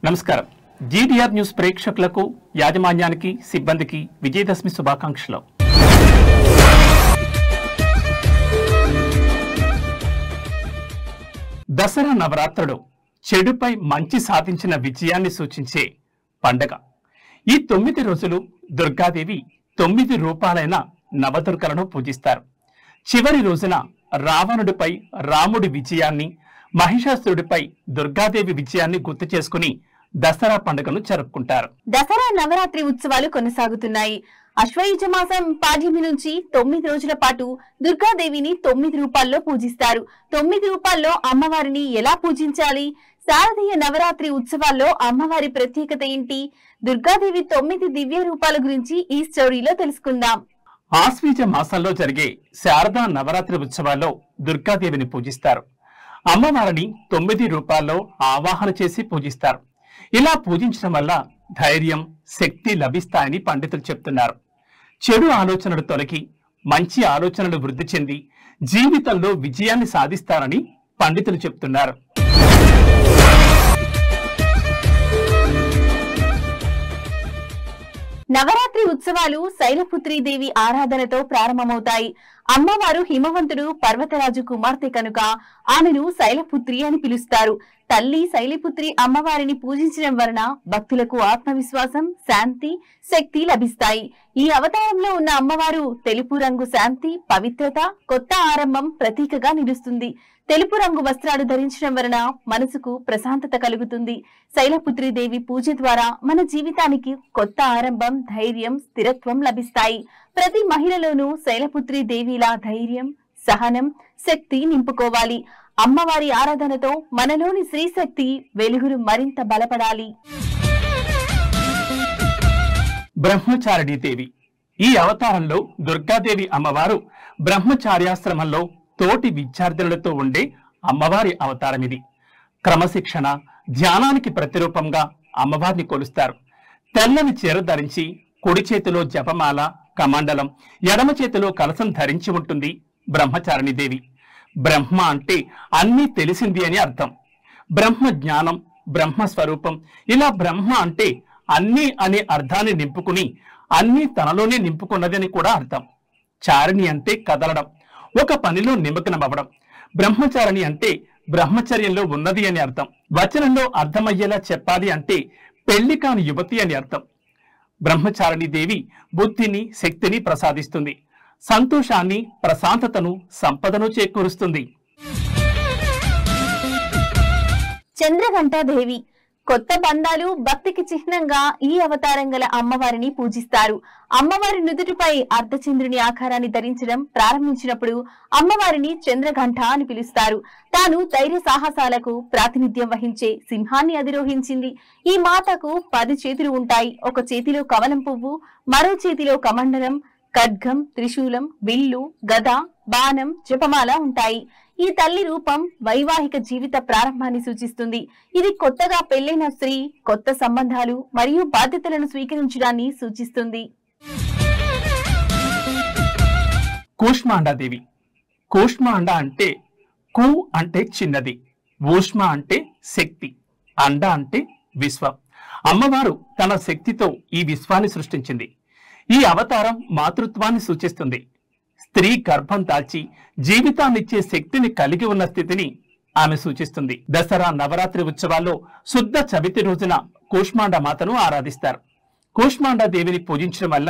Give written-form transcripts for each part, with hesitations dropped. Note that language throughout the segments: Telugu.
నమస్కారం. జీడీఆర్ న్యూస్ ప్రేక్షకులకు, యాజమాన్యానికి, సిబ్బందికి విజయదశమి శుభాకాంక్షలు. దసరా నవరాత్రులు చెడుపై మంచి సాధించిన విజయాన్ని సూచించే పండగ. ఈ 9 రోజులు దుర్గాదేవి 9 రూపాలైన నవదుర్గలను పూజిస్తారు. చివరి రోజున రావణుడిపై రాముడి విజయాన్ని, మహిషాసురుడిపై దుర్గాదేవి విజయాన్ని గుర్తు చేసుకుని దసరా పండుగను జరుపుకుంటారు. దసరా నవరాత్రి ఉత్సవాలు కొనసాగుతున్నాయి. అశ్వయుజ మాసం పాడ్యమి నుంచి 9 రోజుల పాటు దుర్గాదేవిని 9 రూపాల్లో పూజిస్తారు. 9 రూపాల్లో అమ్మవారిని ఎలా పూజించాలి? శారదీయ నవరాత్రి ఉత్సవాల్లో అమ్మవారి ప్రత్యేకత ఏంటి? దుర్గాదేవి 9 దివ్య రూపాల గురించి ఈ స్టోరీలో తెలుసుకుందాం. ఆశ్వీజ మాసంలో జరిగే శారదా నవరాత్రి ఉత్సవాల్లో దుర్గాదేవిని పూజిస్తారు. అమ్మవారిని 9 రూపాల్లో ఆవాహన చేసి పూజిస్తారు. ఇలా పూజించడం వల్ల ధైర్యం, శక్తి లభిస్తాయని పండితులు చెప్తున్నారు. చెడు ఆలోచనలు తొలగి మంచి ఆలోచనలు వృద్ధి చెంది జీవితంలో విజయాన్ని సాధిస్తారని పండితులు చెప్తున్నారు. నవరాత్రి ఉత్సవాలు శైలపుత్రీదేవి ఆరాధనతో ప్రారంభమవుతాయి. అమ్మవారు హిమవంతుడు పర్వతరాజు కుమార్తె కనుక ఆమెను శైలపుత్రి అని పిలుస్తారు. తల్లి శైలపుత్రి అమ్మవారిని పూజించడం వలన భక్తులకు ఆత్మవిశ్వాసం, శాంతి, శక్తి లభిస్తాయి. ఈ అవతారంలో ఉన్న అమ్మవారు తెలుపు రంగు శాంతి, పవిత్రత, కొత్త ఆరంభం ప్రతీకగా నిలుస్తుంది. తెలుపు రంగు వస్త్రాలు ధరించడం వలన మనసుకు ప్రశాంతత కలుగుతుంది. శైలపుత్రి దేవి పూజ ద్వారా మన జీవితానికి కొత్త ఆరంభం, ధైర్యం, స్థిరత్వం లభిస్తాయి. ప్రతి మహిళలోనూ శైలపుత్రి దేవిలా ధైర్యం, సహనం, శక్తి నింపుకోవాలి. అమ్మవారి ఆరాధనతో మనలోని శ్రీశక్తి వెలుగులు మరింత బలపడాలి. బ్రహ్మచారిణీ దేవి. ఈ అవతారంలో దుర్గాదేవి అమ్మవారు బ్రహ్మచార్యాశ్రమంలో తోటి విద్యార్థులతో ఉండే అమ్మవారి అవతారం ఇది. క్రమశిక్షణ, ధ్యానానికి ప్రతిరూపంగా అమ్మవారిని కొలుస్తారు. తెల్లని చీర ధరించి కుడి చేతిలో జపమాల, కమండలం, ఎడమ చేతిలో కలశం ధరించి ఉంటుంది బ్రహ్మచారిణీ దేవి. బ్రహ్మ అంటే అన్నీ తెలిసింది అని అర్థం. బ్రహ్మ జ్ఞానం, బ్రహ్మ స్వరూపం. ఇలా బ్రహ్మ అంటే అన్నీ అనే అర్థాన్ని నింపుకుని అన్నీ తనలోనే నింపుకున్నదని కూడా అర్థం. చారిణి అంటే కదలడం, ఒక పనిలో నిమగ్నమవ్వడం. బ్రహ్మచారిణి అంటే బ్రహ్మచర్యంలో ఉన్నది అని అర్థం. వచనంలో అర్థమయ్యేలా చెప్పాలి అంటే పెళ్లి కాని యువతి అని అర్థం. బ్రహ్మచారిణీ దేవి బుద్ధిని, శక్తిని ప్రసాదిస్తుంది. సంతోషాన్ని, ప్రశాంతతను, సంపదను చేకూరుస్తుంది. చంద్రఘంటాదేవి. కొత్త బంధాలు, భక్తికి చిహ్నంగా ఈ అవతారం గల అమ్మవారిని పూజిస్తారు. అమ్మవారి నుదుటిపై అర్ధచంద్రుని ఆకారాన్ని ధరించడం ప్రారంభించినప్పుడు అమ్మవారిని చంద్రఘంట అని పిలుస్తారు. తాను ధైర్య సాహసాలకు ప్రాతినిధ్యం వహించే సింహాన్ని అధిరోహించింది. ఈ మాతకు 10 చేతులు ఉంటాయి. ఒక చేతిలో కమలం పువ్వు, మరో చేతిలో కమండలం, ఖడ్గం, త్రిశూలం, విల్లు, గద, బాణం, జపమాల ఉంటాయి. ఈ తల్లి రూపం వైవాహిక జీవిత ప్రారంభాన్ని సూచిస్తుంది. ఇది కొత్తగా పెళ్లైన స్త్రీ కొత్త సంబంధాలు మరియు బాధ్యతలను స్వీకరించడాన్ని సూచిస్తుంది. కూష్మాండాదేవి. కూష్మాండ అంటే కు అంటే చిన్నది, ఊష్మ అంటే శక్తి, అండ అంటే విశ్వం. అమ్మవారు తన శక్తితో ఈ విశ్వాన్ని సృష్టించింది. ఈ అవతారం మాతృత్వాన్ని సూచిస్తుంది. స్త్రీ గర్భం దాల్చి జీవితాన్నిచ్చే శక్తిని కలిగి ఉన్న స్థితిని ఆమె సూచిస్తుంది. దసరా నవరాత్రి ఉత్సవాల్లో శుద్ధ చవితి రోజున కూష్మాండ మాతను ఆరాధిస్తారు. కూష్మాండ దేవిని పూజించడం వల్ల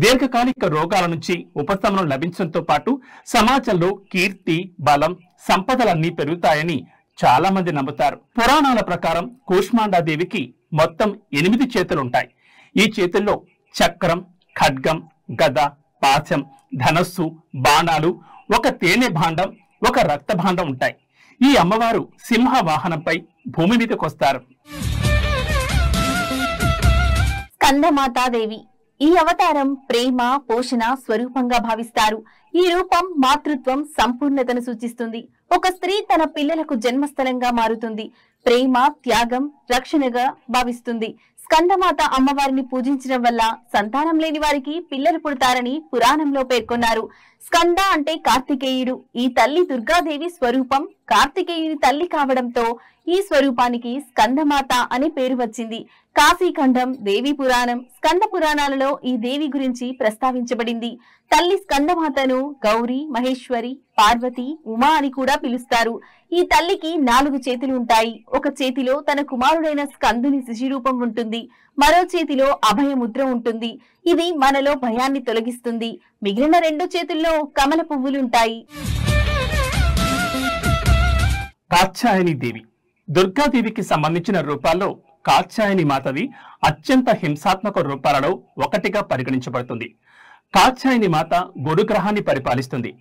దీర్ఘకాలిక రోగాల నుంచి ఉపశమనం లభించడంతో పాటు సమాజంలో కీర్తి, బలం, సంపదలన్నీ పెరుగుతాయని చాలా మంది నమ్ముతారు. పురాణాల ప్రకారం కూష్మాండ దేవికి మొత్తం 8 చేతులుంటాయి. ఈ చేతుల్లో చక్రం, ఖడ్గం, గద, పాశం, ధనస్సు, బాణాలు, ఒక తేనె భాండం, ఒక రక్త భాండం ఉంటాయి. ఈ అమ్మవారు సింహ వాహనంపై భూమి మీదకొస్తారు. స్కందమాతాదేవి. ఈ అవతారం ప్రేమ, పోషణ స్వరూపంగా భావిస్తారు. ఈ రూపం మాతృత్వం, సంపూర్ణతను సూచిస్తుంది. ఒక స్త్రీ తన పిల్లలకు జన్మస్థలంగా మారుతుంది. ప్రేమ, త్యాగం, రక్షణగా భావిస్తుంది. స్కందమాత అమ్మవారిని పూజించడం వల్ల సంతానం లేని వారికి పిల్లలు పుడతారని పురాణంలో పేర్కొన్నారు. స్కంద అంటే కార్తికేయుడు. ఈ తల్లి దుర్గాదేవి స్వరూపం. కార్తికేయుని తల్లి కావడంతో ఈ స్వరూపానికి స్కందమాత అనే పేరు వచ్చింది. కాశీఖండం, దేవి పురాణం, స్కంద పురాణాలలో ఈ దేవి గురించి ప్రస్తావించబడింది. తల్లి స్కందమాతను గౌరీ, మహేశ్వరి, పార్వతి, ఉమా అని కూడా పిలుస్తారు. ఈ తల్లికి 4 చేతులు ఉంటాయి. ఒక చేతిలో తన కుమారుడైన స్కందుని శిశురూపం ఉంటుంది. మరో చేతిలో అభయముద్ర ఉంటుంది. ఇది మనలో భయాన్ని తొలగిస్తుంది. మిగిలిన 2 చేతుల్లో కమల పువ్వులుంటాయి. కాత్యాయని దేవి దుర్గాదేవికి సంబంధించిన రూపాల్లో కాత్యాయని మాతది అత్యంత హింసాత్మక రూపాలలో ఒకటిగా పరిగణించబడుతుంది. కాత్యాయని మాత గురు గ్రహాన్ని పరిపాలిస్తుంది.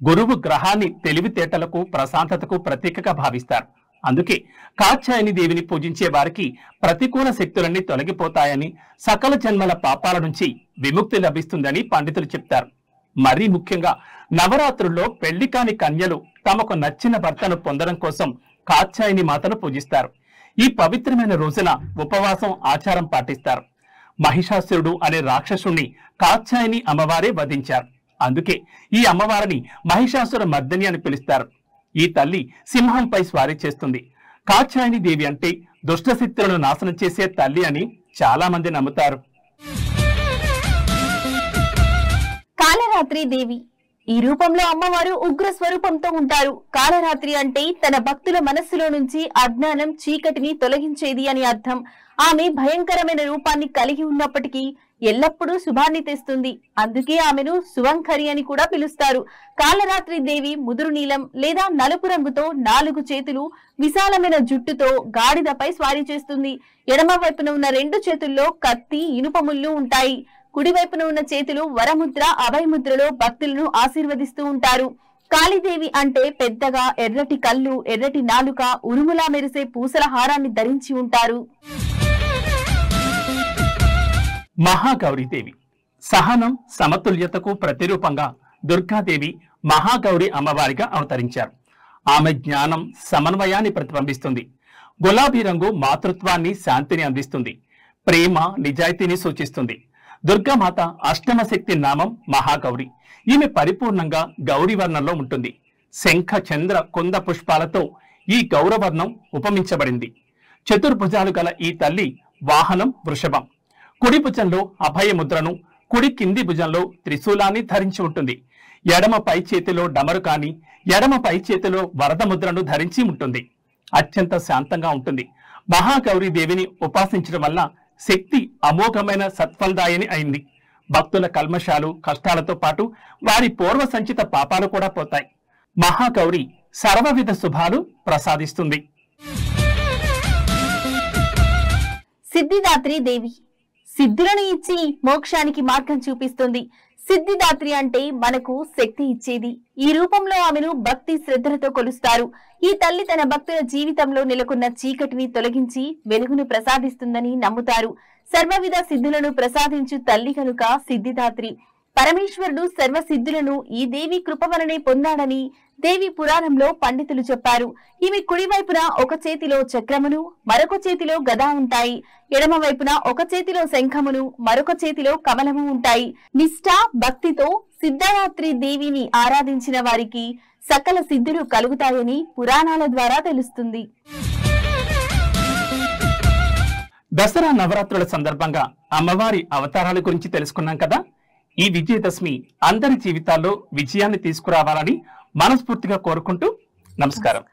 గురువు గ్రహాన్ని తెలివితేటలకు, ప్రశాంతతకు ప్రతీకగా భావిస్తారు. అందుకే కాత్యాయని దేవిని పూజించే వారికి ప్రతికూల శక్తులన్నీ తొలగిపోతాయని, సకల జన్మల పాపాల నుంచి విముక్తి లభిస్తుందని పండితులు చెప్తారు. మరీ ముఖ్యంగా నవరాత్రుల్లో పెళ్లి కాని కన్యలు తమకు నచ్చిన భర్తను పొందడం కోసం కాత్యాయని మాతను పూజిస్తారు. ఈ పవిత్రమైన రోజున ఉపవాసం, ఆచారం పాటిస్తారు. మహిషాసురుడు అనే రాక్షసుణ్ణి కాత్యాయని అమ్మవారే వధించారు. అందుకే ఈ అమ్మవారిని మహిషాసుర మర్దిని అని పిలుస్తారు. ఈ తల్లి సింహంపై స్వారీ చేస్తుంది. కాత్యాయని దేవి అంటే దుష్టశక్తులను నాశనం చేసే తల్లి అని చాలా మంది నమ్ముతారు. కాళరాత్రి దేవి ఈ రూపంలో అమ్మవారు ఉగ్ర స్వరూపంతో ఉంటారు. కాళరాత్రి అంటే తన భక్తుల మనస్సులో నుంచి అజ్ఞానం, చీకటిని తొలగించేది అని అర్థం. ఆమె భయంకరమైన రూపాన్ని కలిగి ఉన్నప్పటికీ ఎల్లప్పుడూ శుభాన్ని తెస్తుంది. అందుకే ఆమెను సువంకరి అని కూడా పిలుస్తారు. కాళరాత్రి దేవి ముదురు నీలం లేదా నలుపు రంగుతో 4 చేతులు, విశాలమైన జుట్టుతో గాడిదపై స్వారీ చేస్తుంది. ఎడమ వైపున ఉన్న 2 చేతుల్లో కత్తి, ఇనుప ముళ్ళు ఉంటాయి. కుడివైపున ఉన్న చేతులు వరముద్ర, అభయముద్రలో భక్తులను ఆశీర్వదిస్తూ ఉంటారు. కాళీదేవి అంటే పెద్దగా ఎర్రటి కళ్ళు, ఎర్రటి నాలుక, ఉరుములా మెరిసే పూసల హారాన్ని ధరించి ఉంటారు. మహాగౌరీదేవి సహనం, సమతుల్యతకు ప్రతిరూపంగా దుర్గాదేవి మహాగౌరి అమ్మవారిగా అవతరించారు. ఆమె జ్ఞానం, సమన్వయాన్ని ప్రతిబింబిస్తుంది. గులాబీ రంగు మాతృత్వాన్ని, శాంతిని అందిస్తుంది. ప్రేమ, నిజాయితీని సూచిస్తుంది. దుర్గామాత అష్టమ శక్తి నామం మహాగౌరి. ఈమె పరిపూర్ణంగా గౌరీ వర్ణంలో ఉంటుంది. శంఖ, చంద్ర, కుంద పుష్పాలతో ఈ గౌరవర్ణం ఉపమించబడింది. చతుర్భుజాలు గల ఈ తల్లి వాహనం వృషభం. కుడి భుజంలో అభయముద్రను, కుడి కింది భుజంలో త్రిశూలాన్ని ధరించి ఉంటుంది. ఎడమ పై చేతిలో డమరుకాని, ఎడమ పై చేతిలో వరద ముద్రను ధరించి ఉంటుంది. అత్యంత శాంతంగా ఉంటుంది. మహాగౌరీ దేవిని ఉపాసించడం వల్ల శక్తి అమోఘమైన సత్ఫలదాయని అయింది. భక్తుల కల్మషాలు, కష్టాలతో పాటు వారి పూర్వ సంచిత పాపాలు కూడా పోతాయి. మహాగౌరి సర్వవిధ శుభాలు ప్రసాదిస్తుంది. సిద్ధిదాత్రి దేవి సిద్ధులను ఇచ్చి మోక్షానికి మార్గం చూపిస్తుంది. సిద్ధిదాత్రి అంటే మనకు శక్తి ఇచ్చేది. ఈ రూపంలో ఆమెను భక్తి శ్రద్ధలతో కొలుస్తారు. ఈ తల్లి తన భక్తుల జీవితంలో నెలకొన్న చీకటిని తొలగించి వెలుగును ప్రసాదిస్తుందని నమ్ముతారు. సర్వవిధ సిద్ధులను ప్రసాదించు తల్లి కనుక సిద్ధిదాత్రి. పరమేశ్వరుడు సర్వ సిద్ధులను ఈ దేవి కృప వలనే పొందాడని దేవి పురాణంలో పండితులు చెప్పారు. ఈమె కుడివైపున ఒక చేతిలో చక్రమును, మరొక చేతిలో గదా ఉంటాయి. ఎడమ వైపున ఒక చేతిలో శంఖమును, మరొక చేతిలో కమలము ఉంటాయి. నిష్ఠ, భక్తితో సిద్ధదాత్రి దేవిని ఆరాధించిన వారికి సకల సిద్ధులు కలుగుతాయని పురాణాల ద్వారా తెలుస్తుంది. దసరా నవరాత్రుల సందర్భంగా అమ్మవారి అవతారాల గురించి తెలుసుకున్నాం కదా. ఈ విజయదశమి అందరి జీవితాల్లో విజయాన్ని తీసుకురావాలని మనస్ఫూర్తిగా కోరుకుంటూ నమస్కారం.